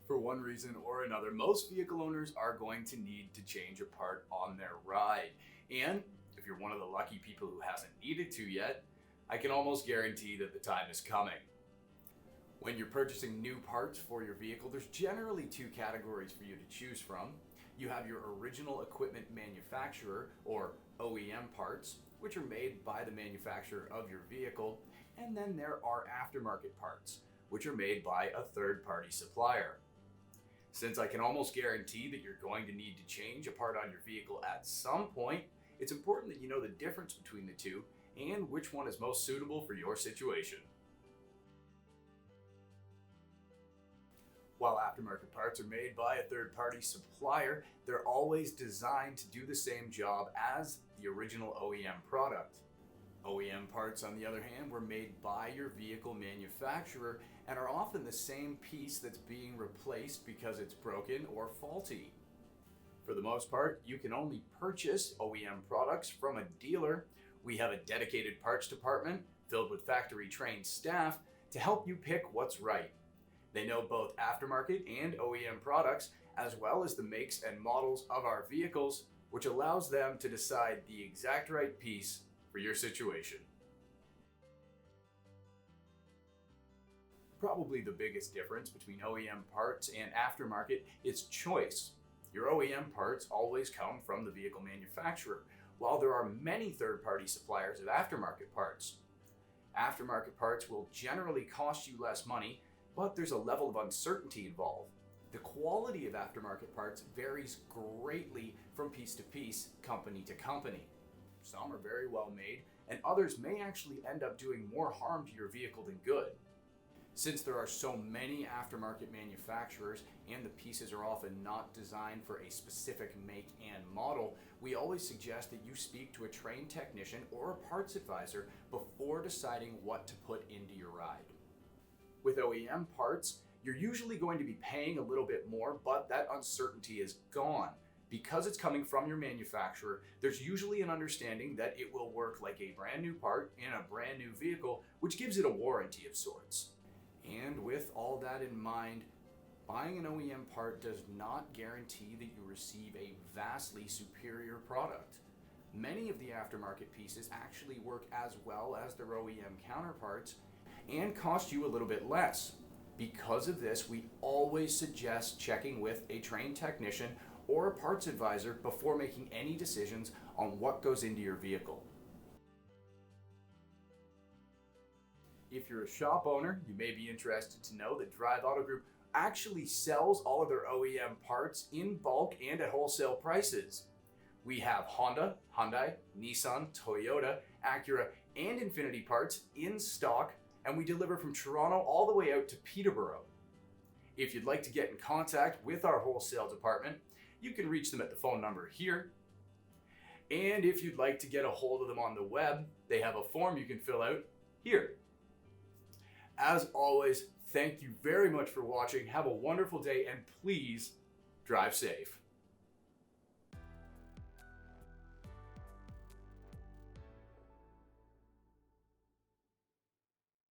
For one reason or another, most vehicle owners are going to need to change a part on their ride. And if you're one of the lucky people who hasn't needed to yet, I can almost guarantee that the time is coming. When you're purchasing new parts for your vehicle, there's generally two categories for you to choose from. You have your original equipment manufacturer, or OEM parts, which are made by the manufacturer of your vehicle, and then there are aftermarket parts, which are made by a third-party supplier. Since I can almost guarantee that you're going to need to change a part on your vehicle at some point, it's important that you know the difference between the two and which one is most suitable for your situation. While aftermarket parts are made by a third-party supplier, they're always designed to do the same job as the original OEM product. OEM parts, on the other hand, were made by your vehicle manufacturer and are often the same piece that's being replaced because it's broken or faulty. For the most part, you can only purchase OEM products from a dealer. We have a dedicated parts department filled with factory-trained staff to help you pick what's right. They know both aftermarket and OEM products, as well as the makes and models of our vehicles, which allows them to decide the exact right piece for your situation. Probably the biggest difference between OEM parts and aftermarket is choice. Your OEM parts always come from the vehicle manufacturer, while there are many third-party suppliers of aftermarket parts. Aftermarket parts will generally cost you less money, but there's a level of uncertainty involved. The quality of aftermarket parts varies greatly from piece to piece, company to company. Some are very well made, and others may actually end up doing more harm to your vehicle than good. Since there are so many aftermarket manufacturers and the pieces are often not designed for a specific make and model, we always suggest that you speak to a trained technician or a parts advisor before deciding what to put into your ride. With OEM parts, you're usually going to be paying a little bit more, but that uncertainty is gone. Because it's coming from your manufacturer, there's usually an understanding that it will work like a brand new part in a brand new vehicle, which gives it a warranty of sorts. And with all that in mind, buying an OEM part does not guarantee that you receive a vastly superior product. Many of the aftermarket pieces actually work as well as their OEM counterparts and cost you a little bit less. Because of this, we always suggest checking with a trained technician or a parts advisor before making any decisions on what goes into your vehicle. If you're a shop owner, you may be interested to know that Drive Auto Group actually sells all of their OEM parts in bulk and at wholesale prices. We have Honda, Hyundai, Nissan, Toyota, Acura, and Infiniti parts in stock, and we deliver from Toronto all the way out to Peterborough. If you'd like to get in contact with our wholesale department, you can reach them at the phone number here. And if you'd like to get a hold of them on the web, they have a form you can fill out here. As always, thank you very much for watching. Have a wonderful day and please drive safe.